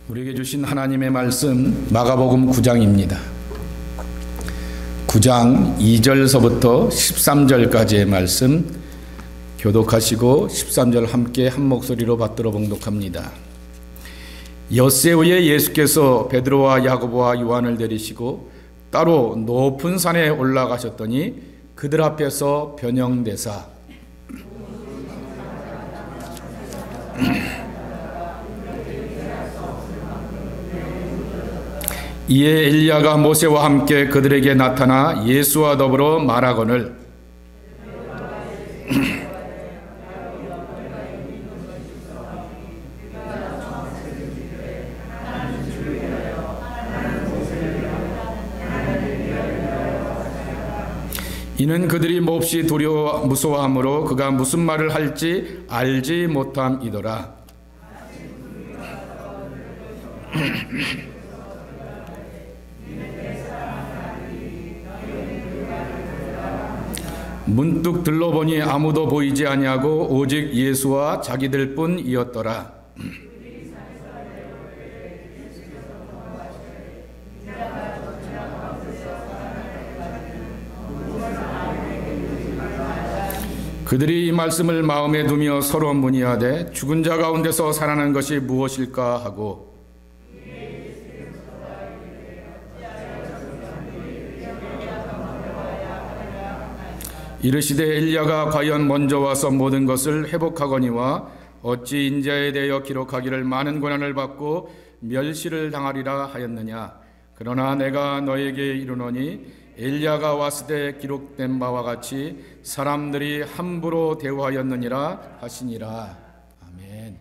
우리에게 주신 하나님의 말씀 마가복음 9장입니다. 9장 2절서부터 13절까지의 말씀 교독하시고 13절 함께 한 목소리로 받들어 봉독합니다. 엿새 후에 예수께서 베드로와 야고보와 요한을 데리시고 따로 높은 산에 올라가셨더니 그들 앞에서 변형되사 이에 엘리야가 모세와 함께 그들에게 나타나 예수와 더불어 말하거늘 이는 그들이 몹시 무서워함으로 그가 무슨 말을 할지 알지 못함이더라. 문득 들러보니 아무도 보이지 아니하고 오직 예수와 자기들 뿐이었더라. 그들이 이 말씀을 마음에 두며 서로 문의하되 죽은 자 가운데서 살아난 것이 무엇일까 하고 이르시되 엘리야가 과연 먼저 와서 모든 것을 회복하거니와 어찌 인자에 대하여 기록하기를 많은 고난을 받고 멸시를 당하리라 하였느냐. 그러나 내가 너에게 이르노니 엘리야가 왔을 때 기록된 바와 같이 사람들이 함부로 대우하였느니라 하시니라. 아멘.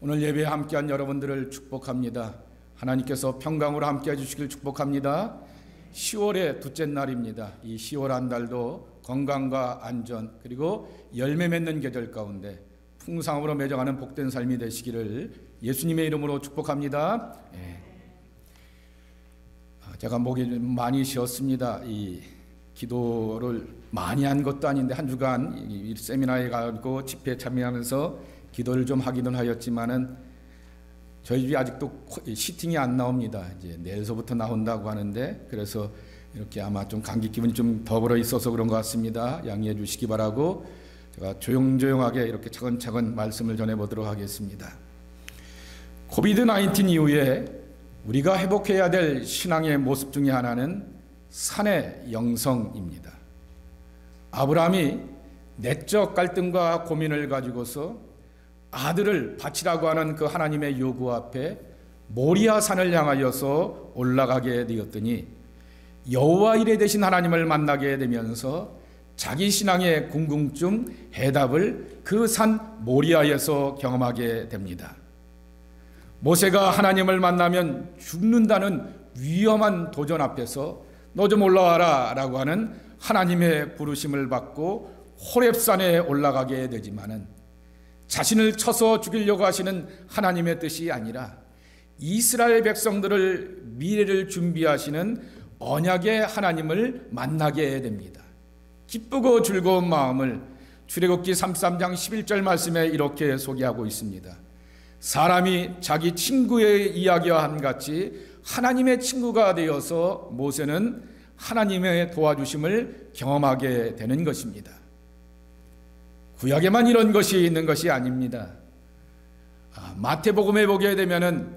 오늘 예배에 함께한 여러분들을 축복합니다. 하나님께서 평강으로 함께해 주시길 축복합니다. 10월의 둘째 날입니다. 이 10월 한 달도 건강과 안전 그리고 열매 맺는 계절 가운데 풍성함으로 맺어가는 복된 삶이 되시기를 예수님의 이름으로 축복합니다. 제가 목이 많이 쉬었습니다. 이 기도를 많이 한 것도 아닌데 한 주간 이 세미나에 가고 집회에 참여하면서 기도를 좀 하기는 하였지만은 저희 집이 아직도 시팅이 안 나옵니다. 이제 내일서부터 나온다고 하는데 그래서 이렇게 아마 좀 감기 기분이 좀 더불어 있어서 그런 것 같습니다. 양해해 주시기 바라고 제가 조용조용하게 이렇게 차근차근 말씀을 전해보도록 하겠습니다. 코비드-19 이후에 우리가 회복해야 될 신앙의 모습 중에 하나는 산의 영성입니다. 아브라함이 내적 갈등과 고민을 가지고서 아들을 바치라고 하는 그 하나님의 요구 앞에 모리아 산을 향하여서 올라가게 되었더니 여호와 이레 되신 하나님을 만나게 되면서 자기 신앙의 궁금증 해답을 그 산 모리아에서 경험하게 됩니다. 모세가 하나님을 만나면 죽는다는 위험한 도전 앞에서 너 좀 올라와라 라고 하는 하나님의 부르심을 받고 호렙산에 올라가게 되지만은 자신을 쳐서 죽이려고 하시는 하나님의 뜻이 아니라 이스라엘 백성들을 미래를 준비하시는 언약의 하나님을 만나게 됩니다. 기쁘고 즐거운 마음을 출애굽기 33장 11절 말씀에 이렇게 소개하고 있습니다. 사람이 자기 친구의 이야기와 함같이 하나님의 친구가 되어서 모세는 하나님의 도와주심을 경험하게 되는 것입니다. 구약에만 이런 것이 있는 것이 아닙니다. 마태복음에 보게 되면은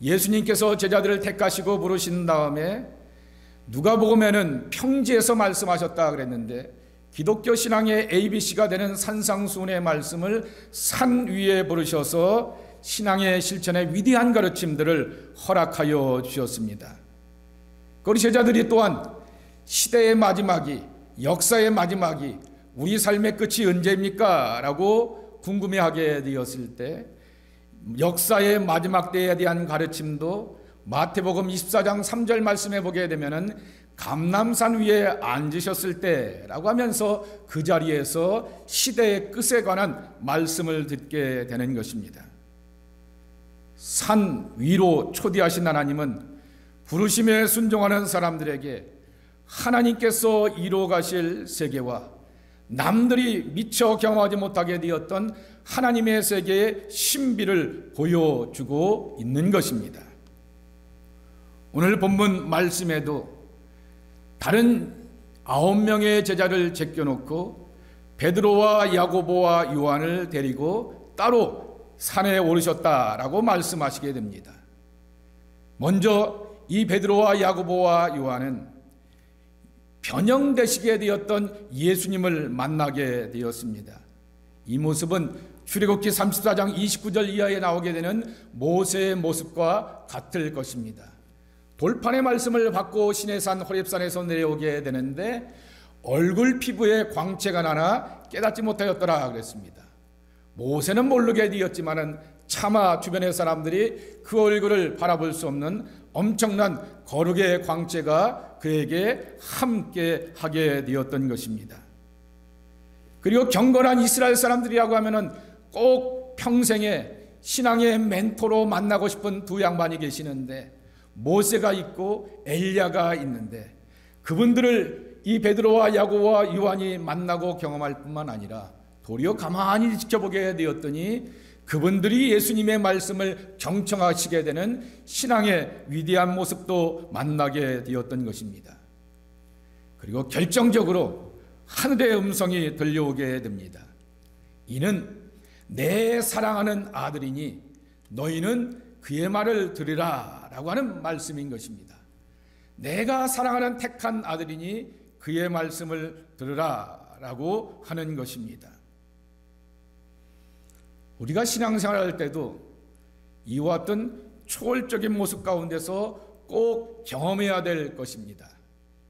예수님께서 제자들을 택하시고 부르신 다음에 누가복음에는 평지에서 말씀하셨다 그랬는데 기독교 신앙의 ABC가 되는 산상수훈의 말씀을 산 위에 부르셔서 신앙의 실천의 위대한 가르침들을 허락하여 주셨습니다. 우리 제자들이 또한 시대의 마지막이 역사의 마지막이 우리 삶의 끝이 언제입니까? 라고 궁금해하게 되었을 때 역사의 마지막 때에 대한 가르침도 마태복음 24장 3절 말씀에 보게 되면은 감람산 위에 앉으셨을 때라고 하면서 그 자리에서 시대의 끝에 관한 말씀을 듣게 되는 것입니다. 산 위로 초대하신 하나님은 부르심에 순종하는 사람들에게 하나님께서 이루어 가실 세계와 남들이 미처 경험하지 못하게 되었던 하나님의 세계의 신비를 보여주고 있는 것입니다. 오늘 본문 말씀에도 다른 9명의 제자를 제껴놓고 베드로와 야고보와 요한을 데리고 따로 산에 오르셨다라고 말씀하시게 됩니다. 먼저 이 베드로와 야고보와 요한은 변형되시게 되었던 예수님을 만나게 되었습니다. 이 모습은 출애굽기 34장 29절 이하에 나오게 되는 모세의 모습과 같을 것입니다. 돌판의 말씀을 받고 시내산 호렙산에서 내려오게 되는데 얼굴 피부에 광채가 나나 깨닫지 못하였더라 그랬습니다. 모세는 모르게 되었지만은 차마 주변의 사람들이 그 얼굴을 바라볼 수 없는 엄청난 거룩의 광채가 그에게 함께 하게 되었던 것입니다. 그리고 경건한 이스라엘 사람들이라고 하면은 꼭 평생에 신앙의 멘토로 만나고 싶은 두 양반이 계시는데 모세가 있고 엘리야가 있는데 그분들을 이 베드로와 야고보와 요한이 만나고 경험할 뿐만 아니라 도리어 가만히 지켜보게 되었더니 그분들이 예수님의 말씀을 경청하시게 되는 신앙의 위대한 모습도 만나게 되었던 것입니다. 그리고 결정적으로 하늘의 음성이 들려오게 됩니다. 이는 내 사랑하는 아들이니 너희는 그의 말을 들으라 라고 하는 말씀인 것입니다. 내가 사랑하는 택한 아들이니 그의 말씀을 들으라 라고 하는 것입니다. 우리가 신앙생활할 때도 이와 같은 초월적인 모습 가운데서 꼭 경험해야 될 것입니다.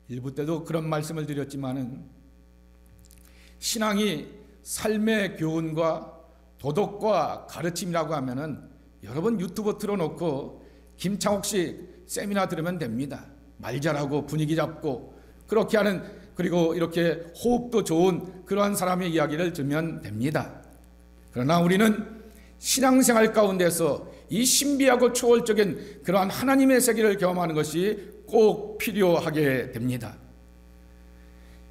일부 때도 그런 말씀을 드렸지만은 신앙이 삶의 교훈과 도덕과 가르침이라고 하면은 여러분 유튜브 틀어놓고 김창옥 씨 세미나 들으면 됩니다. 말 잘하고 분위기 잡고 그렇게 하는, 그리고 이렇게 호흡도 좋은 그러한 사람의 이야기를 들으면 됩니다. 그러나 우리는 신앙생활 가운데서 이 신비하고 초월적인 그러한 하나님의 세계를 경험하는 것이 꼭 필요하게 됩니다.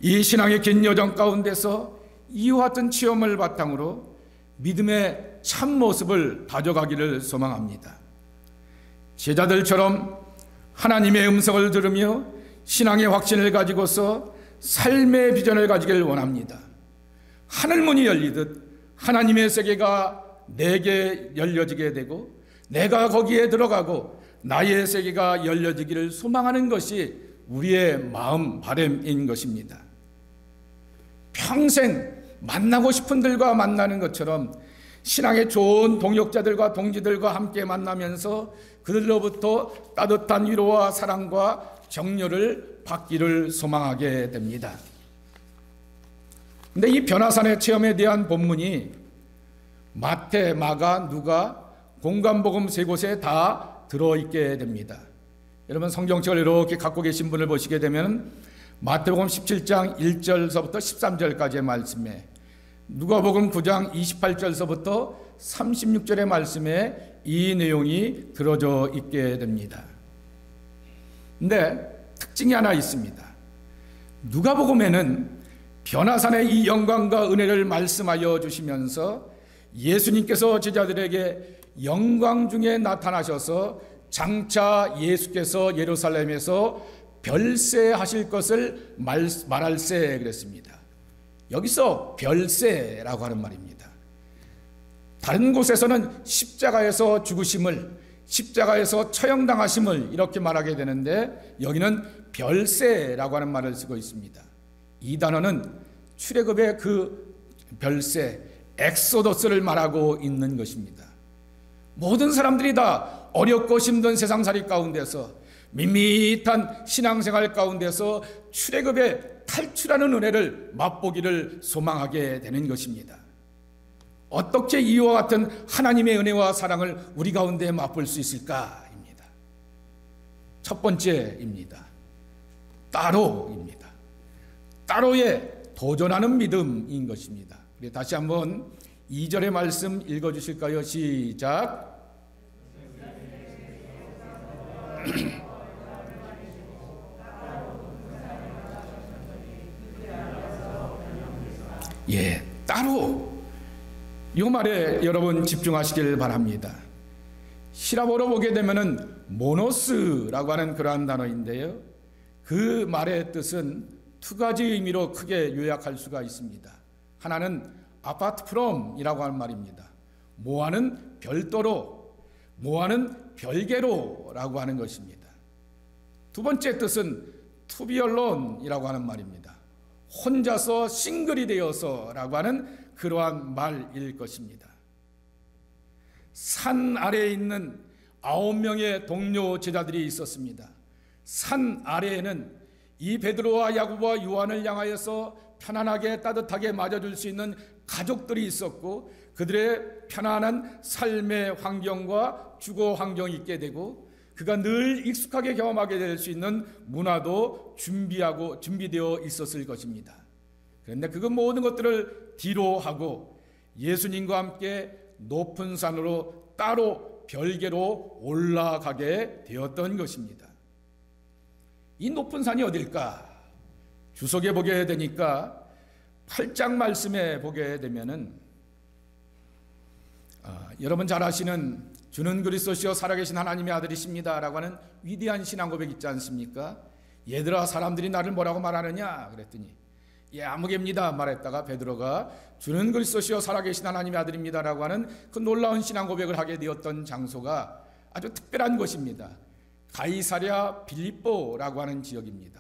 이 신앙의 긴 여정 가운데서 이와 같은 체험을 바탕으로 믿음의 참 모습을 다져가기를 소망합니다. 제자들처럼 하나님의 음성을 들으며 신앙의 확신을 가지고서 삶의 비전을 가지길 원합니다. 하늘문이 열리듯 하나님의 세계가 내게 열려지게 되고 내가 거기에 들어가고 나의 세계가 열려지기를 소망하는 것이 우리의 마음 바람인 것입니다. 평생 만나고 싶은 들과 만나는 것처럼 신앙의 좋은 동역자들과 동지들과 함께 만나면서 그들로부터 따뜻한 위로와 사랑과 격려를 받기를 소망하게 됩니다. 근데 이 변화산의 체험에 대한 본문이 마태, 마가, 누가, 공관복음 세 곳에 다 들어있게 됩니다. 여러분 성경책을 이렇게 갖고 계신 분을 보시게 되면 마태복음 17장 1절서부터 13절까지의 말씀에, 누가복음 9장 28절서부터 36절의 말씀에 이 내용이 들어져 있게 됩니다. 근데 특징이 하나 있습니다. 누가복음에는 변화산의 이 영광과 은혜를 말씀하여 주시면서 예수님께서 제자들에게 영광 중에 나타나셔서 장차 예수께서 예루살렘에서 별세하실 것을 말할세 그랬습니다. 여기서 별세라고 하는 말입니다. 다른 곳에서는 십자가에서 죽으심을, 십자가에서 처형당하심을 이렇게 말하게 되는데 여기는 별세라고 하는 말을 쓰고 있습니다. 이 단어는 출애굽의 그 별세, 엑소더스를 말하고 있는 것입니다. 모든 사람들이 다 어렵고 힘든 세상살이 가운데서 밋밋한 신앙생활 가운데서 출애굽의 탈출하는 은혜를 맛보기를 소망하게 되는 것입니다. 어떻게 이와 같은 하나님의 은혜와 사랑을 우리 가운데 맛볼 수 있을까입니다. 첫 번째입니다. 따로입니다. 따로에 도전하는 믿음인 것입니다. 다시 한번 2절의 말씀 읽어주실까요? 시작. 따로 이 말에 여러분 집중하시길 바랍니다. 히라보로 보게 되면은 모노스라고 하는 그러한 단어인데요, 그 말의 뜻은 두 가지 의미로 크게 요약할 수가 있습니다. 하나는 apart from이라고 하는 말입니다. 뭐와는 별도로, 뭐와는 별개로라고 하는 것입니다. 두 번째 뜻은 to be alone이라고 하는 말입니다. 혼자서 싱글이 되어서라고 하는 그러한 말일 것입니다. 산 아래에 있는 9명의 동료 제자들이 있었습니다. 산 아래에는 이 베드로와 야고보와 요한을 향하여서 편안하게 따뜻하게 맞아줄 수 있는 가족들이 있었고, 그들의 편안한 삶의 환경과 주거 환경이 있게 되고, 그가 늘 익숙하게 경험하게 될 수 있는 문화도 준비되어 있었을 것입니다. 그런데 그 모든 것들을 뒤로 하고 예수님과 함께 높은 산으로 따로 별개로 올라가게 되었던 것입니다. 이 높은 산이 어딜까? 주석에 보게 되니까 8장 말씀에 보게 되면은 여러분 잘 아시는 주는 그리스도시요 살아계신 하나님의 아들이십니다 라고 하는 위대한 신앙 고백 있지 않습니까? 얘들아, 사람들이 나를 뭐라고 말하느냐 그랬더니 아무개입니다 말했다가 베드로가 주는 그리스도시요 살아계신 하나님의 아들입니다 라고 하는 그 놀라운 신앙 고백을 하게 되었던 장소가 아주 특별한 곳입니다. 가이사랴 빌립보라고 하는 지역입니다.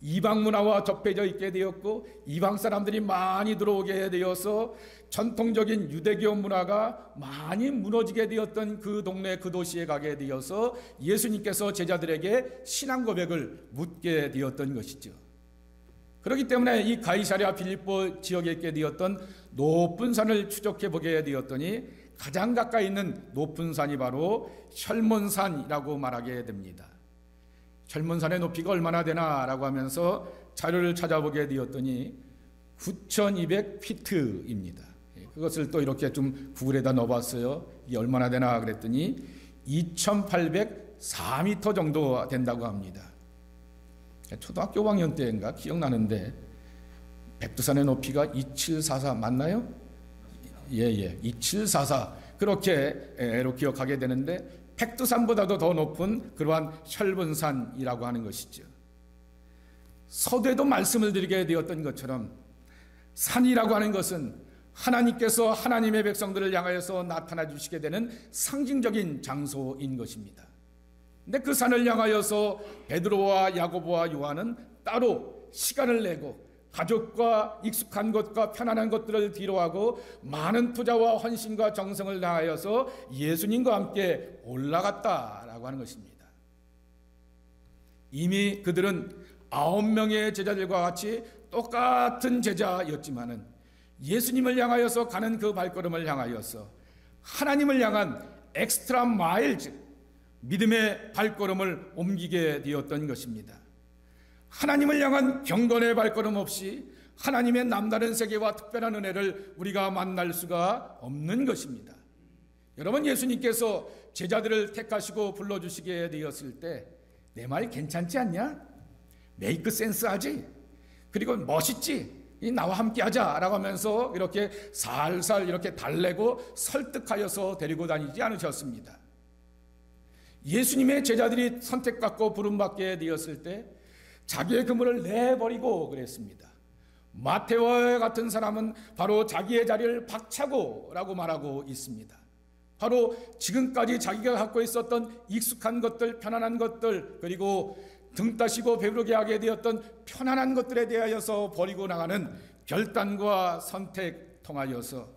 이방 문화와 접해져 있게 되었고, 이방 사람들이 많이 들어오게 되어서 전통적인 유대교 문화가 많이 무너지게 되었던 그 동네, 그 도시에 가게 되어서 예수님께서 제자들에게 신앙 고백을 묻게 되었던 것이죠. 그렇기 때문에 이 가이사랴 빌립보 지역에 있게 되었던 높은 산을 추적해 보게 되었더니 가장 가까이 있는 높은 산이 바로 혈몬산이라고 말하게 됩니다. 혈몬산의 높이가 얼마나 되나라고 하면서 자료를 찾아보게 되었더니 9,200피트입니다. 그것을 또 이렇게 좀 구글에다 넣어봤어요. 이게 얼마나 되나 그랬더니 2,804m 정도 된다고 합니다. 초등학교 5학년 때인가 기억나는데 백두산의 높이가 2744 맞나요? 2744 그렇게로 기억하게 되는데 백두산보다도 더 높은 그러한 혈본산이라고 하는 것이죠. 서두에도 말씀을 드리게 되었던 것처럼 산이라고 하는 것은 하나님께서 하나님의 백성들을 향하여서 나타나 주시게 되는 상징적인 장소인 것입니다. 근데 그 산을 향하여서 베드로와 야고보와 요한은 따로 시간을 내고 가족과 익숙한 것과 편안한 것들을 뒤로하고 많은 투자와 헌신과 정성을 다하여서 예수님과 함께 올라갔다라고 하는 것입니다. 이미 그들은 9명의 제자들과 같이 똑같은 제자였지만은 예수님을 향하여서 가는 그 발걸음을 향하여서 하나님을 향한 엑스트라 마일즈, 믿음의 발걸음을 옮기게 되었던 것입니다. 하나님을 향한 경건의 발걸음 없이 하나님의 남다른 세계와 특별한 은혜를 우리가 만날 수가 없는 것입니다. 여러분, 예수님께서 제자들을 택하시고 불러주시게 되었을 때 내 말 괜찮지 않냐? 메이크 센스 하지? 그리고 멋있지? 나와 함께 하자라고 하면서 이렇게 살살 이렇게 달래고 설득하여서 데리고 다니지 않으셨습니다. 예수님의 제자들이 선택받고 부름받게 되었을 때 자기의 그물을 내버리고 그랬습니다. 마테오와 같은 사람은 바로 자기의 자리를 박차고라고 말하고 있습니다. 바로 지금까지 자기가 갖고 있었던 익숙한 것들, 편안한 것들, 그리고 등 따시고 배부르게 하게 되었던 편안한 것들에 대하여서 버리고 나가는 결단과 선택 통하여서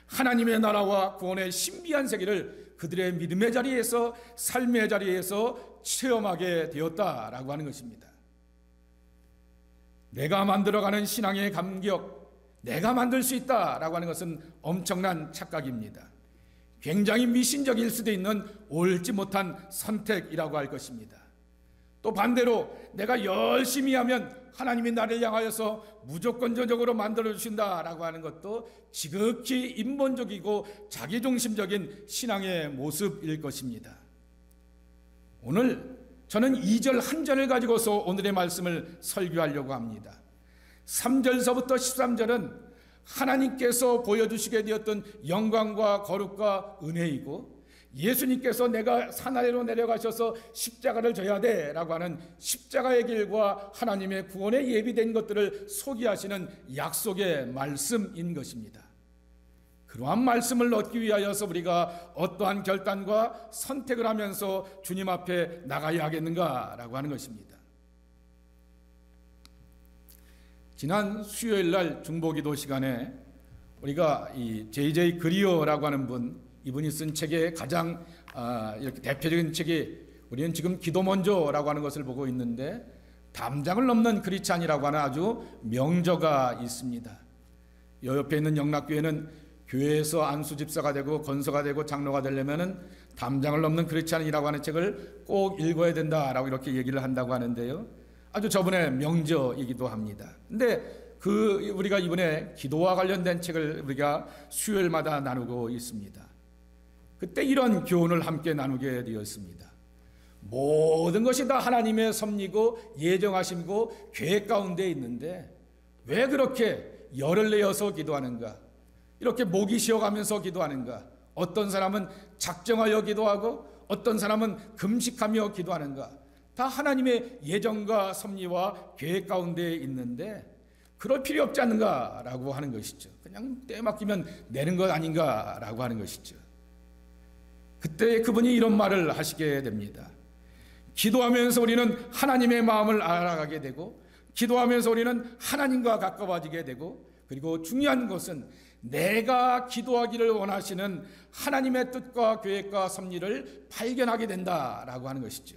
하나님의 나라와 구원의 신비한 세계를 그들의 믿음의 자리에서, 삶의 자리에서 체험하게 되었다라고 하는 것입니다. 내가 만들어가는 신앙의 감격, 내가 만들 수 있다라고 하는 것은 엄청난 착각입니다. 굉장히 미신적일 수도 있는 옳지 못한 선택이라고 할 것입니다. 또 반대로 내가 열심히 하면 하나님이 나를 향하여서 무조건적으로 만들어주신다라고 하는 것도 지극히 인본적이고 자기중심적인 신앙의 모습일 것입니다. 오늘 저는 2절 한 절을 가지고서 오늘의 말씀을 설교하려고 합니다. 3절서부터 13절은 하나님께서 보여주시게 되었던 영광과 거룩과 은혜이고, 예수님께서 내가 산 아래로 내려가셔서 십자가를 져야 돼 라고 하는 십자가의 길과 하나님의 구원에 예비된 것들을 소개하시는 약속의 말씀인 것입니다. 그러한 말씀을 얻기 위하여서 우리가 어떠한 결단과 선택을 하면서 주님 앞에 나가야 하겠는가라고 하는 것입니다. 지난 수요일 날 중보기도 시간에 우리가 이 J.J. 그리어라고 하는 이분이 쓴 책의 가장 이렇게 대표적인 책이, 우리는 지금 기도 먼저라고 하는 것을 보고 있는데, 담장을 넘는 크리스찬이라고 하는 아주 명저가 있습니다. 여 옆에 있는 영락교회는 교회에서 안수 집사가 되고 건서가 되고 장로가 되려면은 담장을 넘는 크리스찬이라고 하는 책을 꼭 읽어야 된다라고 이렇게 얘기를 한다고 하는데요. 아주 저분의 명저이기도 합니다. 근데 우리가 이번에 기도와 관련된 책을 우리가 수요일마다 나누고 있습니다. 그때 이런 교훈을 함께 나누게 되었습니다. 모든 것이 다 하나님의 섭리고 예정하심이고 계획 가운데 있는데 왜 그렇게 열을 내어서 기도하는가? 이렇게 목이 쉬어가면서 기도하는가? 어떤 사람은 작정하여 기도하고 어떤 사람은 금식하며 기도하는가? 다 하나님의 예정과 섭리와 계획 가운데 있는데 그럴 필요 없지 않는가라고 하는 것이죠. 그냥 때 맡기면 내는 것 아닌가라고 하는 것이죠. 그때 그분이 이런 말을 하시게 됩니다. 기도하면서 우리는 하나님의 마음을 알아가게 되고, 기도하면서 우리는 하나님과 가까워지게 되고, 그리고 중요한 것은 내가 기도하기를 원하시는 하나님의 뜻과 계획과 섭리를 발견하게 된다라고 하는 것이죠.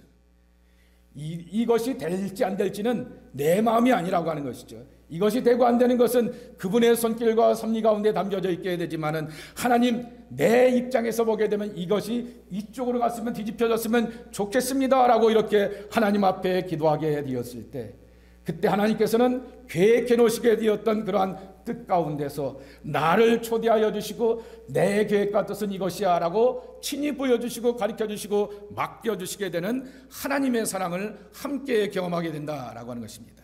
이것이 될지 안 될지는 내 마음이 아니라고 하는 것이죠. 이것이 되고 안 되는 것은 그분의 손길과 섭리 가운데 담겨져 있게 되지만은, 하나님 내 입장에서 보게 되면 이것이 이쪽으로 갔으면, 뒤집혀졌으면 좋겠습니다라고 이렇게 하나님 앞에 기도하게 되었을 때, 그때 하나님께서는 계획해 놓으시게 되었던 그러한 뜻 가운데서 나를 초대하여 주시고 내 계획과 뜻은 이것이야 라고 친히 보여주시고 가르쳐주시고 맡겨주시게 되는 하나님의 사랑을 함께 경험하게 된다라고 하는 것입니다.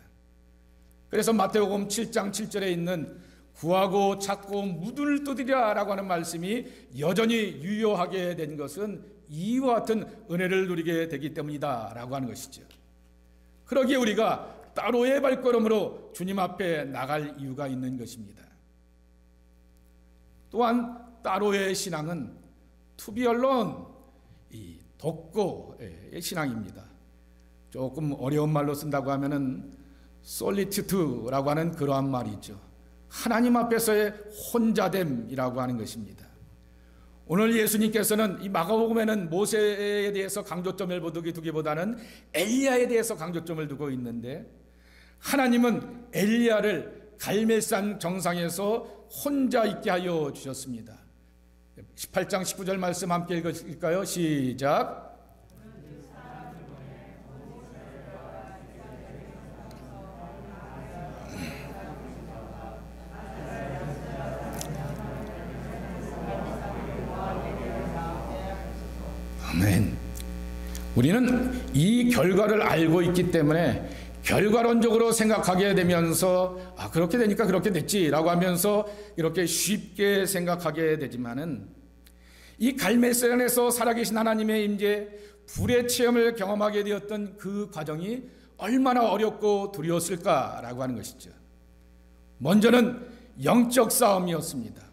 그래서 마태복음 7장 7절에 있는 구하고 찾고 문을 두드리라 라고 하는 말씀이 여전히 유효하게 된 것은 이와 같은 은혜를 누리게 되기 때문이다 라고 하는 것이죠. 그러기에 우리가 따로의 발걸음으로 주님 앞에 나갈 이유가 있는 것입니다. 또한 따로의 신앙은 to be alone, 이 독고의 신앙입니다. 조금 어려운 말로 쓴다고 하면은 solitude라고 하는 그러한 말이죠. 하나님 앞에서의 혼자됨이라고 하는 것입니다. 오늘 예수님께서는 이 마가복음에는 모세에 대해서 강조점을 두기보다는 엘리야에 대해서 강조점을 두고 있는데, 하나님은 엘리야를 갈멜산 정상에서 혼자 있게 하여 주셨습니다. 18장 19절 말씀 함께 읽을까요? 시작. 아멘. 우리는 이 결과를 알고 있기 때문에 결과론적으로 생각하게 되면서 그렇게 되니까 그렇게 됐지라고 하면서 이렇게 쉽게 생각하게 되지만은, 이 갈멜산에서 살아계신 하나님의 임재, 불의 체험을 경험하게 되었던 그 과정이 얼마나 어렵고 두려웠을까라고 하는 것이죠. 먼저는 영적 싸움이었습니다.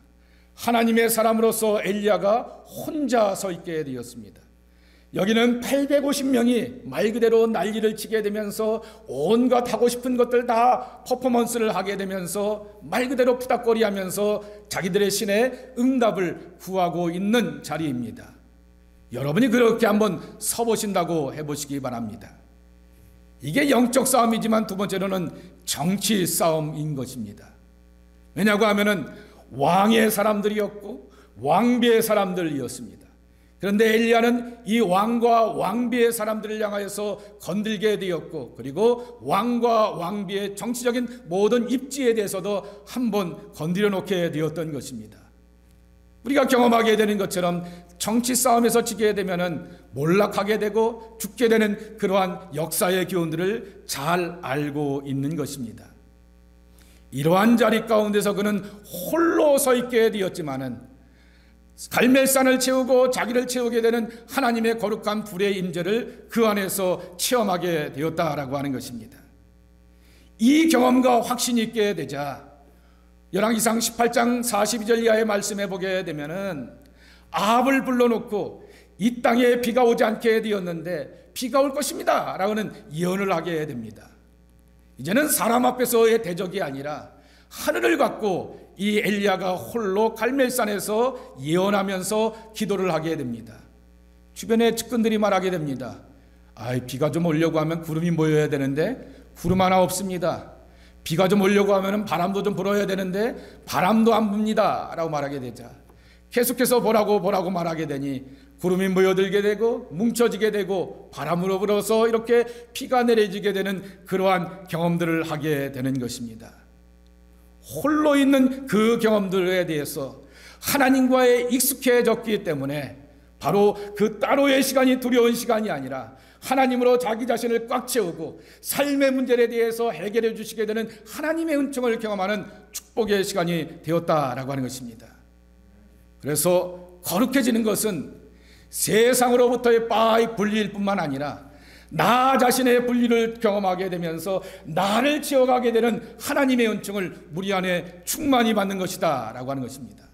하나님의 사람으로서 엘리야가 혼자 서 있게 되었습니다. 여기는 850명이 말 그대로 난리를 치게 되면서 온갖 하고 싶은 것들 다 퍼포먼스를 하게 되면서 말 그대로 푸닥거리하면서 자기들의 신의 응답을 구하고 있는 자리입니다. 여러분이 그렇게 한번 서보신다고 해보시기 바랍니다. 이게 영적 싸움이지만 두 번째로는 정치 싸움인 것입니다. 왜냐고 하면은 왕의 사람들이었고 왕비의 사람들이었습니다. 그런데 엘리야는 이 왕과 왕비의 사람들을 향하여서 건들게 되었고, 그리고 왕과 왕비의 정치적인 모든 입지에 대해서도 한번 건드려 놓게 되었던 것입니다. 우리가 경험하게 되는 것처럼 정치 싸움에서 지게 되면은 몰락하게 되고 죽게 되는 그러한 역사의 교훈들을 잘 알고 있는 것입니다. 이러한 자리 가운데서 그는 홀로 서 있게 되었지만은 갈멜산을 채우고 자기를 채우게 되는 하나님의 거룩한 불의 임재를 그 안에서 체험하게 되었다라고 하는 것입니다. 이 경험과 확신이 있게 되자 열왕기상 18장 42절 이하의 말씀에 보게 되면은 아합을 불러놓고 이 땅에 비가 오지 않게 되었는데 비가 올 것입니다 라고는 예언을 하게 됩니다. 이제는 사람 앞에서의 대적이 아니라 하늘을 갖고 이 엘리야가 홀로 갈멜산에서 예언하면서 기도를 하게 됩니다. 주변의 측근들이 말하게 됩니다. 비가 좀 오려고 하면 구름이 모여야 되는데 구름 하나 없습니다. 비가 좀 오려고 하면 바람도 좀 불어야 되는데 바람도 안 붑니다 라고 말하게 되자 계속해서 보라고 말하게 되니 구름이 모여들게 되고 뭉쳐지게 되고 바람으로 불어서 이렇게 비가 내려지게 되는 그러한 경험들을 하게 되는 것입니다. 홀로 있는 그 경험들에 대해서 하나님과의 익숙해졌기 때문에 바로 그 따로의 시간이 두려운 시간이 아니라 하나님으로 자기 자신을 꽉 채우고 삶의 문제에 대해서 해결해 주시게 되는 하나님의 은총을 경험하는 축복의 시간이 되었다라고 하는 것입니다. 그래서 거룩해지는 것은 세상으로부터의 바의 분리일 뿐만 아니라 나 자신의 분리를 경험하게 되면서 나를 채워가게 되는 하나님의 은총을 우리 안에 충만히 받는 것이다 라고 하는 것입니다.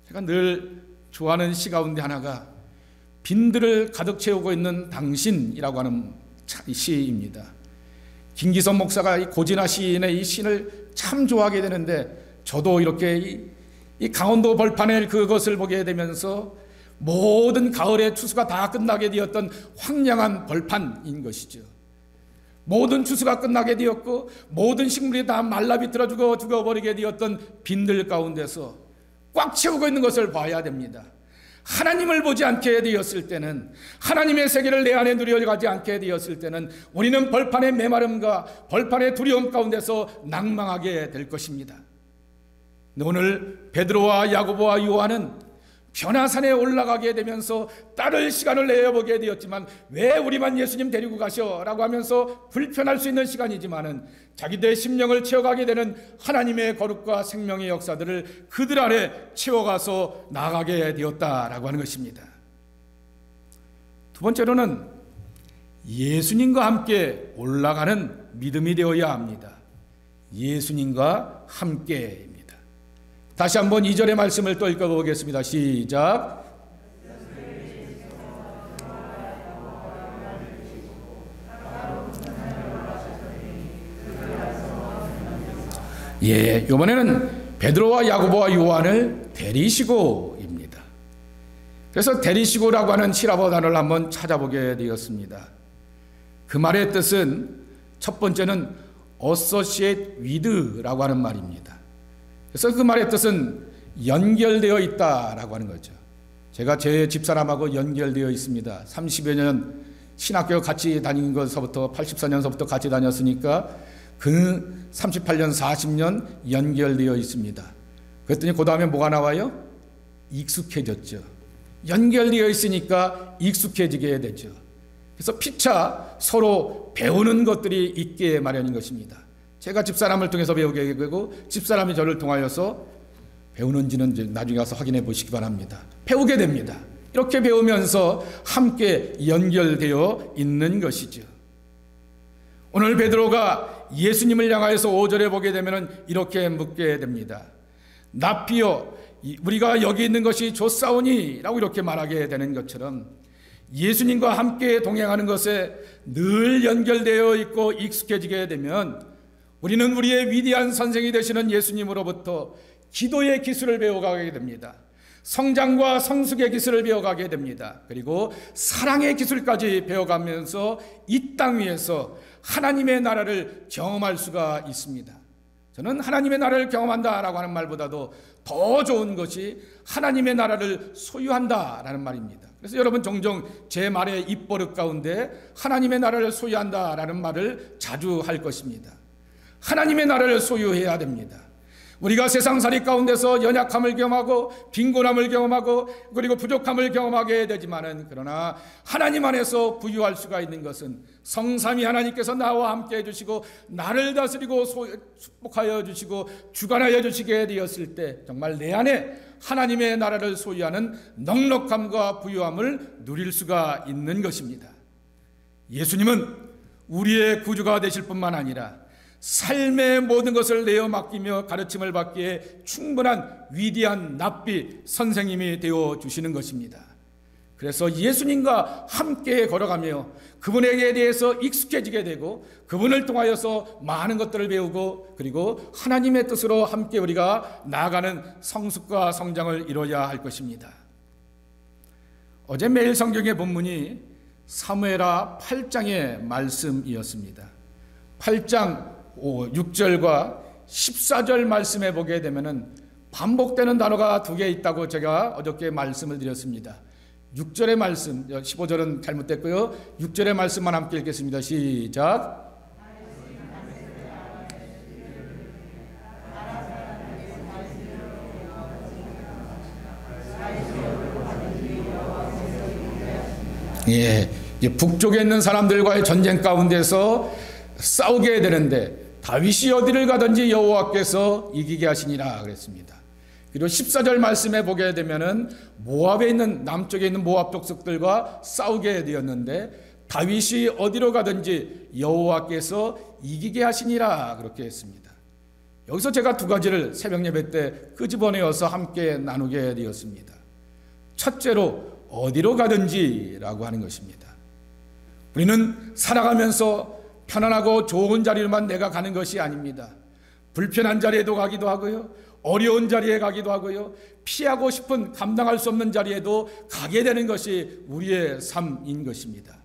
제가 늘 좋아하는 시 가운데 하나가 빈들을 가득 채우고 있는 당신이라고 하는 시입니다. 김기선 목사가 이 고진아 시인의 이 시를 참 좋아하게 되는데 저도 이렇게 이 강원도 벌판에 그것을 보게 되면서 모든 가을의 추수가 다 끝나게 되었던 황량한 벌판인 것이죠. 모든 추수가 끝나게 되었고 모든 식물이 다 말라 비틀어 죽어버리게 되었던 빈들 가운데서 꽉 채우고 있는 것을 봐야 됩니다. 하나님을 보지 않게 되었을 때는, 하나님의 세계를 내 안에 누려가지 않게 되었을 때는 우리는 벌판의 메마름과 벌판의 두려움 가운데서 낭망하게 될 것입니다. 오늘 베드로와 야고보와 요한은 변화산에 올라가게 되면서 따를 시간을 내어보게 되었지만 왜 우리만 예수님 데리고 가셔라고 하면서 불편할 수 있는 시간이지만은 자기들의 심령을 채워가게 되는 하나님의 거룩과 생명의 역사들을 그들 안에 채워가서 나아가게 되었다라고 하는 것입니다. 두 번째로는 예수님과 함께 올라가는 믿음이 되어야 합니다. 예수님과 함께. 다시 한번 2절의 말씀을 또 읽어보겠습니다. 시작. 이번에는 베드로와 야고보와 요한을 데리시고입니다. 그래서 데리시고라고 하는 히라보 단어를 한번 찾아보게 되었습니다. 그 말의 뜻은 첫 번째는 associate with라고 하는 말입니다. 그래서 그 말의 뜻은 연결되어 있다라고 하는 거죠. 제가 제 집사람하고 연결되어 있습니다. 30여 년 신학교 같이 다닌 것서부터 84년서부터 같이 다녔으니까 그 38년 40년 연결되어 있습니다. 그랬더니 그 다음에 뭐가 나와요? 익숙해졌죠. 연결되어 있으니까 익숙해지게 되죠. 그래서 피차 서로 배우는 것들이 있게 마련인 것입니다. 제가 집사람을 통해서 배우게 되고 집사람이 저를 통하여서 배우는지는 이제 나중에 가서 확인해 보시기 바랍니다. 배우게 됩니다. 이렇게 배우면서 함께 연결되어 있는 것이죠. 오늘 베드로가 예수님을 향하여서 5절에 보게 되면 이렇게 묻게 됩니다. 납비여 우리가 여기 있는 것이 좋사오니 라고 이렇게 말하게 되는 것처럼 예수님과 함께 동행하는 것에 늘 연결되어 있고 익숙해지게 되면 우리는 우리의 위대한 선생이 되시는 예수님으로부터 기도의 기술을 배워가게 됩니다. 성장과 성숙의 기술을 배워가게 됩니다. 그리고 사랑의 기술까지 배워가면서 이 땅 위에서 하나님의 나라를 경험할 수가 있습니다. 저는 하나님의 나라를 경험한다라고 하는 말보다도 더 좋은 것이 하나님의 나라를 소유한다라는 말입니다. 그래서 여러분 종종 제 말의 입버릇 가운데 하나님의 나라를 소유한다라는 말을 자주 할 것입니다. 하나님의 나라를 소유해야 됩니다. 우리가 세상살이 가운데서 연약함을 경험하고 빈곤함을 경험하고 그리고 부족함을 경험하게 되지만은, 그러나 하나님 안에서 부유할 수가 있는 것은 성삼위 하나님께서 나와 함께 해주시고 나를 다스리고 축복하여 주시고 주관하여 주시게 되었을 때 정말 내 안에 하나님의 나라를 소유하는 넉넉함과 부유함을 누릴 수가 있는 것입니다. 예수님은 우리의 구주가 되실 뿐만 아니라 삶의 모든 것을 내어 맡기며 가르침을 받기에 충분한 위대한 납비 선생님이 되어 주시는 것입니다. 그래서 예수님과 함께 걸어가며 그분에게 대해서 익숙해지게 되고 그분을 통하여서 많은 것들을 배우고 그리고 하나님의 뜻으로 함께 우리가 나아가는 성숙과 성장을 이뤄야 할 것입니다. 어제 매일 성경의 본문이 사무엘하 8장의 말씀이었습니다. 8장 6절과 14절 말씀에 보게 되면은 반복되는 단어가 두 개 있다고 제가 어저께 말씀을 드렸습니다. 6절의 말씀, 15절은 잘못됐고요. 6절의 말씀만 함께 읽겠습니다. 시작. 예, 북쪽에 있는 사람들과의 전쟁 가운데서 싸우게 되는데 다윗이 어디를 가든지 여호와께서 이기게 하시니라 그랬습니다. 그리고 14절 말씀에 보게 되면은 모압에 있는 남쪽에 있는 모압 족속들과 싸우게 되었는데 다윗이 어디로 가든지 여호와께서 이기게 하시니라 그렇게 했습니다. 여기서 제가 두 가지를 새벽 예배 때 끄집어내어서 함께 나누게 되었습니다. 첫째로 어디로 가든지라고 하는 것입니다. 우리는 살아가면서 편안하고 좋은 자리로만 내가 가는 것이 아닙니다. 불편한 자리에도 가기도 하고요, 어려운 자리에 가기도 하고요, 피하고 싶은 감당할 수 없는 자리에도 가게 되는 것이 우리의 삶인 것입니다.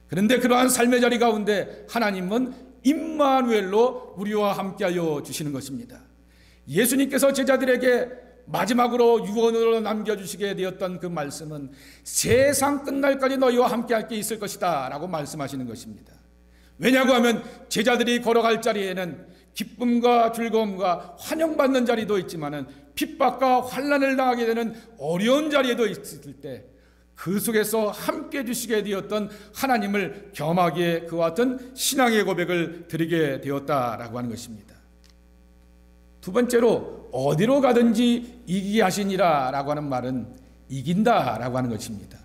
그런데 그러한 삶의 자리 가운데 하나님은 임마누엘로 우리와 함께하여 주시는 것입니다. 예수님께서 제자들에게 마지막으로 유언으로 남겨주시게 되었던 그 말씀은 세상 끝날까지 너희와 함께할 게 있을 것이다 라고 말씀하시는 것입니다. 왜냐고 하면 제자들이 걸어갈 자리에는 기쁨과 즐거움과 환영받는 자리도 있지만은 핍박과 환난을 당하게 되는 어려운 자리에도 있을 때 그 속에서 함께 해주시게 되었던 하나님을 겸하기에 그와 같은 신앙의 고백을 드리게 되었다라고 하는 것입니다. 두 번째로 어디로 가든지 이기게 하시니라 라고 하는 말은 이긴다라고 하는 것입니다.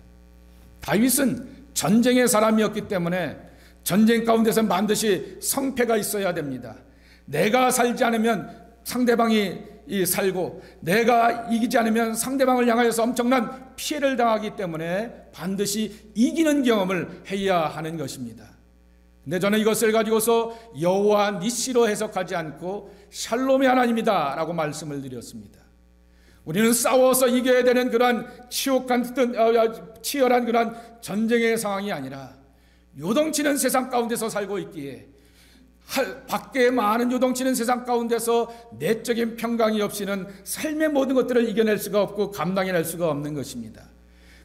다윗은 전쟁의 사람이었기 때문에 전쟁 가운데서 반드시 성패가 있어야 됩니다. 내가 살지 않으면 상대방이 살고 내가 이기지 않으면 상대방을 향하여서 엄청난 피해를 당하기 때문에 반드시 이기는 경험을 해야 하는 것입니다. 근데 저는 이것을 가지고서 여호와 니시로 해석하지 않고 샬롬의 하나님이다 라고 말씀을 드렸습니다. 우리는 싸워서 이겨야 되는 그러한 치열한 그러한 전쟁의 상황이 아니라 요동치는 세상 가운데서 살고 있기에 밖에 많은 요동치는 세상 가운데서 내적인 평강이 없이는 삶의 모든 것들을 이겨낼 수가 없고 감당해낼 수가 없는 것입니다.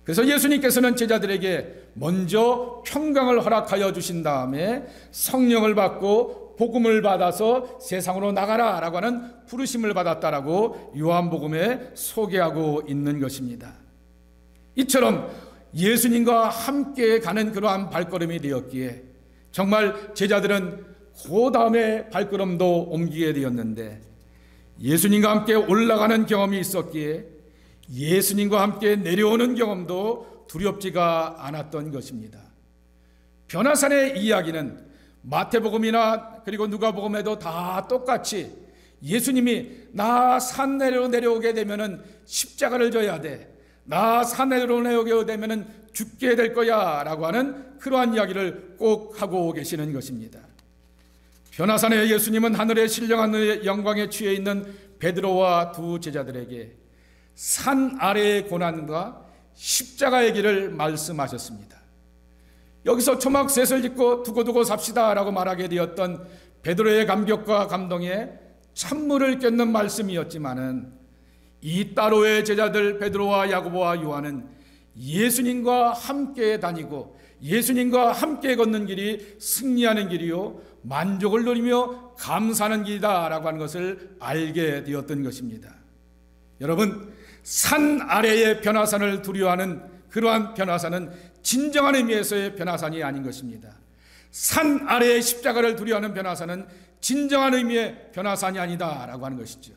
그래서 예수님께서는 제자들에게 먼저 평강을 허락하여 주신 다음에 성령을 받고 복음을 받아서 세상으로 나가라 라고 하는 부르심을 받았다라고 요한복음에 소개하고 있는 것입니다. 이처럼 예수님과 함께 가는 그러한 발걸음이 되었기에 정말 제자들은 그 다음에 발걸음도 옮기게 되었는데 예수님과 함께 올라가는 경험이 있었기에 예수님과 함께 내려오는 경험도 두렵지가 않았던 것입니다. 변화산의 이야기는 마태복음이나 그리고 누가복음에도 다 똑같이 예수님이 나 산 내려오게 되면은 십자가를 져야 돼, 나 산 내려오게 되면은 죽게 될 거야 라고 하는 그러한 이야기를 꼭 하고 계시는 것입니다. 변화산에 예수님은 하늘의 신령한 영광에 취해 있는 베드로와 두 제자들에게 산 아래의 고난과 십자가의 길을 말씀하셨습니다. 여기서 초막 셋을 짓고 두고두고 삽시다 라고 말하게 되었던 베드로의 감격과 감동에 찬물을 꼈는 말씀이었지만은 이 따로의 제자들 베드로와 야고보와 요한은 예수님과 함께 다니고 예수님과 함께 걷는 길이 승리하는 길이요 만족을 누리며 감사하는 길이다라고 하는 것을 알게 되었던 것입니다. 여러분, 산 아래의 변화산을 두려워하는 그러한 변화산은 진정한 의미에서의 변화산이 아닌 것입니다. 산 아래의 십자가를 두려워하는 변화산은 진정한 의미의 변화산이 아니다라고 하는 것이죠.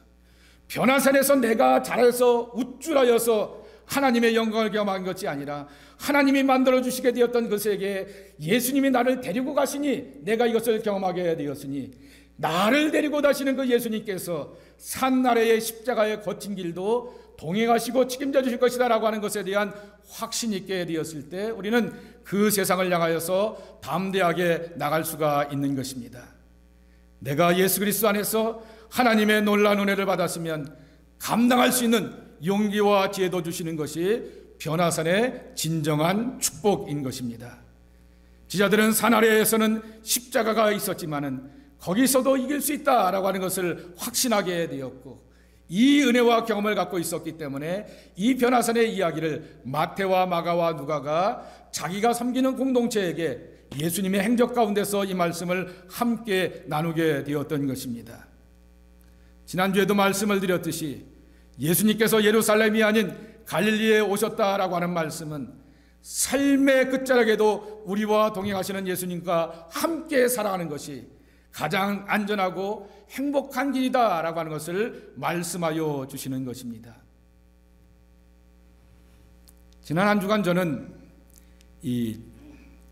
변화산에서 내가 잘해서 우쭐하여서 하나님의 영광을 경험한 것이 아니라 하나님이 만들어주시게 되었던 것에게 예수님이 나를 데리고 가시니 내가 이것을 경험하게 되었으니, 나를 데리고 가시는 그 예수님께서 산 아래의 십자가의 거친 길도 동행하시고 책임져 주실 것이다 라고 하는 것에 대한 확신이 있게 되었을 때 우리는 그 세상을 향하여서 담대하게 나갈 수가 있는 것입니다. 내가 예수 그리스도 안에서 하나님의 놀라운 은혜를 받았으면 감당할 수 있는 용기와 지혜도 주시는 것이 변화산의 진정한 축복인 것입니다. 지자들은 산 아래에서는 십자가가 있었지만은 거기서도 이길 수 있다라고 하는 것을 확신하게 되었고, 이 은혜와 경험을 갖고 있었기 때문에 이 변화산의 이야기를 마태와 마가와 누가가 자기가 섬기는 공동체에게 예수님의 행적 가운데서 이 말씀을 함께 나누게 되었던 것입니다. 지난주에도 말씀을 드렸듯이 예수님께서 예루살렘이 아닌 갈릴리에 오셨다라고 하는 말씀은 삶의 끝자락에도 우리와 동행하시는 예수님과 함께 살아가는 것이 가장 안전하고 행복한 길이다라고 하는 것을 말씀하여 주시는 것입니다. 지난 한 주간 저는 이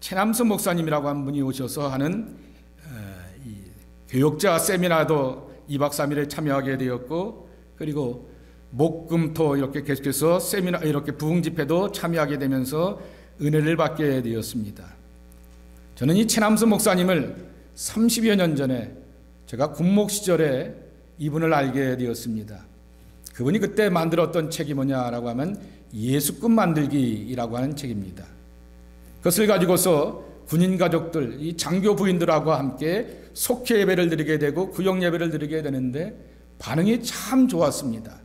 최남선 목사님이라고 한 분이 오셔서 하는 이 교역자 세미나도 2박 3일에 참여하게 되었고, 그리고 목금토 이렇게 계속해서 세미나 이렇게 부흥 집회도 참여하게 되면서 은혜를 받게 되었습니다. 저는 이 최남선 목사님을 30여 년 전에 제가 군목 시절에 이분을 알게 되었습니다. 그분이 그때 만들었던 책이 뭐냐라고 하면 예수꾼 만들기라고 하는 책입니다. 그것을 가지고서 군인 가족들, 이 장교 부인들하고 함께 속회 예배를 드리게 되고 구역 예배를 드리게 되는데 반응이 참 좋았습니다.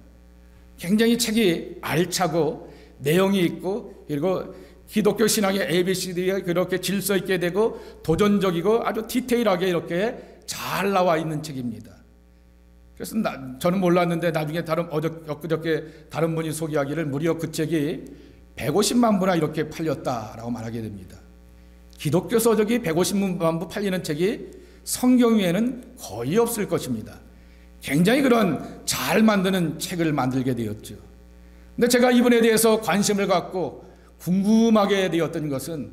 굉장히 책이 알차고 내용이 있고, 그리고 기독교 신앙의 ABCD가 그렇게 질서 있게 되고 도전적이고 아주 디테일하게 이렇게 잘 나와 있는 책입니다. 그래서 저는 몰랐는데 나중에 엊그저께 다른 분이 소개하기를 무려 그 책이 150만 부나 이렇게 팔렸다라고 말하게 됩니다. 기독교 서적이 150만 부 팔리는 책이 성경 위에는 거의 없을 것입니다. 굉장히 그런 잘 만드는 책을 만들게 되었죠. 근데 제가 이분에 대해서 관심을 갖고 궁금하게 되었던 것은,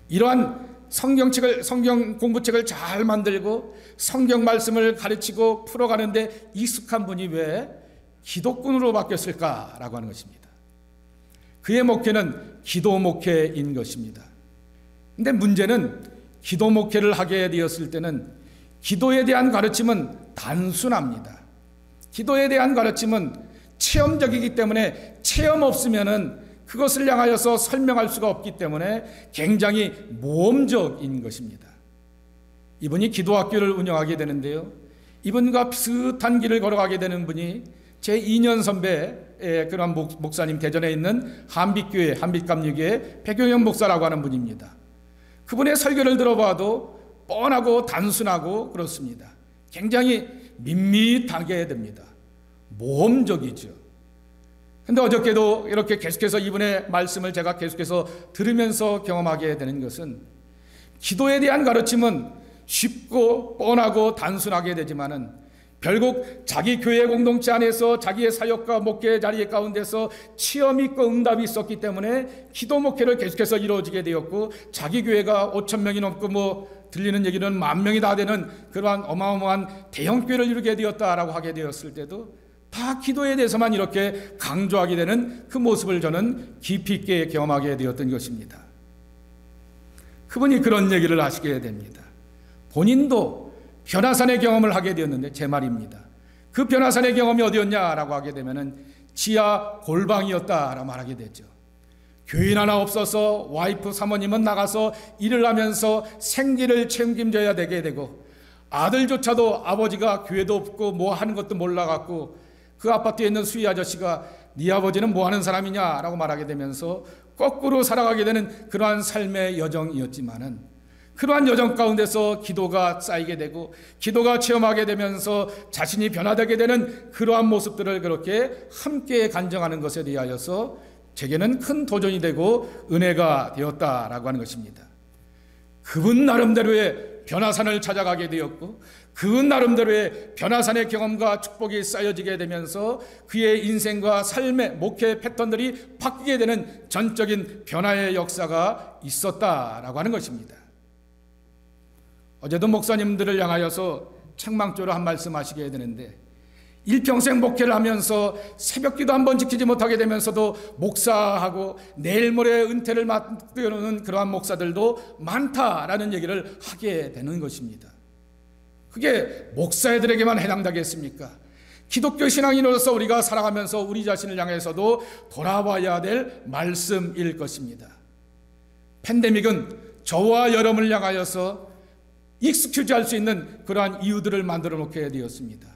이러한 성경 공부책을 잘 만들고 성경 말씀을 가르치고 풀어가는데 익숙한 분이 왜 기독군으로 바뀌었을까라고 하는 것입니다. 그의 목회는 기도 목회인 것입니다. 근데 문제는 기도 목회를 하게 되었을 때는 기도에 대한 가르침은 단순합니다. 기도에 대한 가르침은 체험적이기 때문에 체험 없으면은 그것을 향하여서 설명할 수가 없기 때문에 굉장히 모험적인 것입니다. 이분이 기도학교를 운영하게 되는데요, 이분과 비슷한 길을 걸어가게 되는 분이 제 2년 선배의 그런 목사님, 대전에 있는 한빛교회, 한빛감리교회 백용현 목사라고 하는 분입니다. 그분의 설교를 들어봐도 뻔하고 단순하고 그렇습니다. 굉장히 밋밋하게 됩니다. 모험적이죠. 근데 어저께도 이렇게 계속해서 이분의 말씀을 제가 계속해서 들으면서 경험하게 되는 것은, 기도에 대한 가르침은 쉽고 뻔하고 단순하게 되지만은 결국 자기 교회 공동체 안에서 자기의 사역과 목회 자리 가운데서 체험이 있고 응답이 있었기 때문에 기도 목회를 계속해서 이루어지게 되었고, 자기 교회가 5천 명이 넘고 들리는 얘기는 10,000명이 다 되는 그러한 어마어마한 대형 교회를 이루게 되었다라고 하게 되었을 때도 다 기도에 대해서만 이렇게 강조하게 되는 그 모습을 저는 깊이 있게 경험하게 되었던 것입니다. 그분이 그런 얘기를 하시게 됩니다. 본인도 변화산의 경험을 하게 되었는데, 제 말입니다. 그 변화산의 경험이 어디였냐라고 하게 되면은 지하 골방이었다라고 말하게 되죠. 교인 하나 없어서 와이프 사모님은 나가서 일을 하면서 생계를 책임져야 되게 되고, 아들조차도 아버지가 교회도 없고 뭐 하는 것도 몰라갖고 그 아파트에 있는 수희 아저씨가 네 아버지는 뭐 하는 사람이냐라고 말하게 되면서 거꾸로 살아가게 되는 그러한 삶의 여정이었지만은, 그러한 여정 가운데서 기도가 쌓이게 되고 기도가 체험하게 되면서 자신이 변화되게 되는 그러한 모습들을 그렇게 함께 간증하는 것에 대하여서 제게는 큰 도전이 되고 은혜가 되었다라고 하는 것입니다. 그분 나름대로의 변화산을 찾아가게 되었고, 그분 나름대로의 변화산의 경험과 축복이 쌓여지게 되면서 그의 인생과 삶의 목회 패턴들이 바뀌게 되는 전적인 변화의 역사가 있었다라고 하는 것입니다. 어제도 목사님들을 향하여서 책망조로 한 말씀 하시게 되는데, 일평생 목회를 하면서 새벽기도 한 번 지키지 못하게 되면서도 목사하고 내일 모레 은퇴를 맞이하는 그러한 목사들도 많다라는 얘기를 하게 되는 것입니다. 그게 목사들에게만 해당되겠습니까? 기독교 신앙인으로서 우리가 살아가면서 우리 자신을 향해서도 돌아봐야 될 말씀일 것입니다. 팬데믹은 저와 여러분을 향하여서 익스큐즈 할 수 있는 그러한 이유들을 만들어 놓게 되었습니다.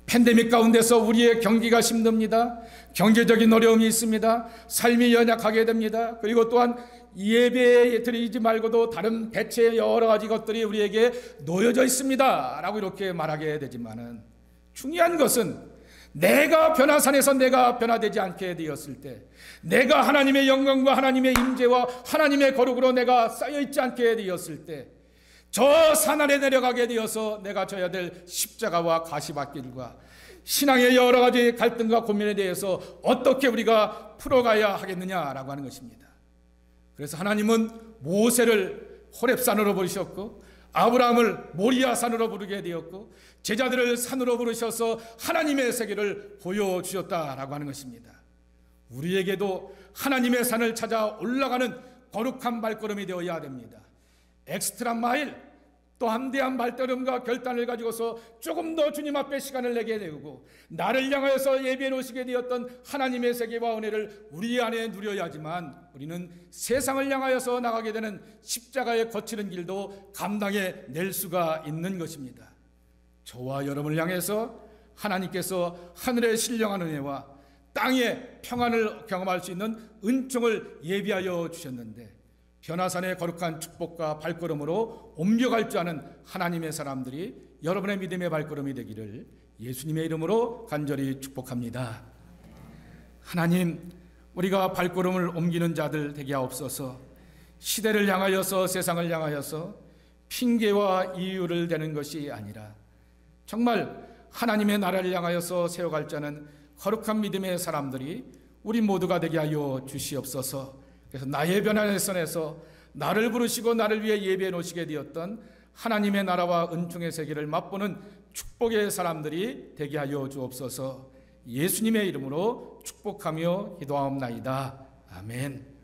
팬데믹 가운데서 우리의 경기가 힘듭니다. 경제적인 어려움이 있습니다. 삶이 연약하게 됩니다. 그리고 또한 예배 드리지 말고도 다른 대체 여러 가지 것들이 우리에게 놓여져 있습니다 라고 이렇게 말하게 되지만은, 중요한 것은 내가 변화산에서 내가 변화되지 않게 되었을 때, 내가 하나님의 영광과 하나님의 임재와 하나님의 거룩으로 내가 쌓여있지 않게 되었을 때, 저 산 아래 내려가게 되어서 내가 져야 될 십자가와 가시밭길과 신앙의 여러 가지 갈등과 고민에 대해서 어떻게 우리가 풀어가야 하겠느냐라고 하는 것입니다. 그래서 하나님은 모세를 호렙산으로 부르셨고, 아브라함을 모리아산으로 부르게 되었고, 제자들을 산으로 부르셔서 하나님의 세계를 보여주셨다라고 하는 것입니다. 우리에게도 하나님의 산을 찾아 올라가는 거룩한 발걸음이 되어야 됩니다. 엑스트라 마일, 또 함대한 발걸음과 결단을 가지고서 조금 더 주님 앞에 시간을 내게 되고, 나를 향하여서 예비해 놓으시게 되었던 하나님의 세계와 은혜를 우리 안에 누려야 하지만, 우리는 세상을 향하여서 나가게 되는 십자가의 거치는 길도 감당해 낼 수가 있는 것입니다. 저와 여러분을 향해서 하나님께서 하늘의 신령한 은혜와 땅의 평안을 경험할 수 있는 은총을 예비하여 주셨는데, 변화산의 거룩한 축복과 발걸음으로 옮겨갈 줄 아는 하나님의 사람들이 여러분의 믿음의 발걸음이 되기를 예수님의 이름으로 간절히 축복합니다. 하나님, 우리가 발걸음을 옮기는 자들 되게 하옵소서. 시대를 향하여서, 세상을 향하여서 핑계와 이유를 대는 것이 아니라 정말 하나님의 나라를 향하여서 세워갈 자는 거룩한 믿음의 사람들이 우리 모두가 되게 하여 주시옵소서. 그래서 나의 변화의 선에서 나를 부르시고 나를 위해 예배해 놓으시게 되었던 하나님의 나라와 은총의 세계를 맛보는 축복의 사람들이 되게 하여 주옵소서. 예수님의 이름으로 축복하며 기도하옵나이다. 아멘.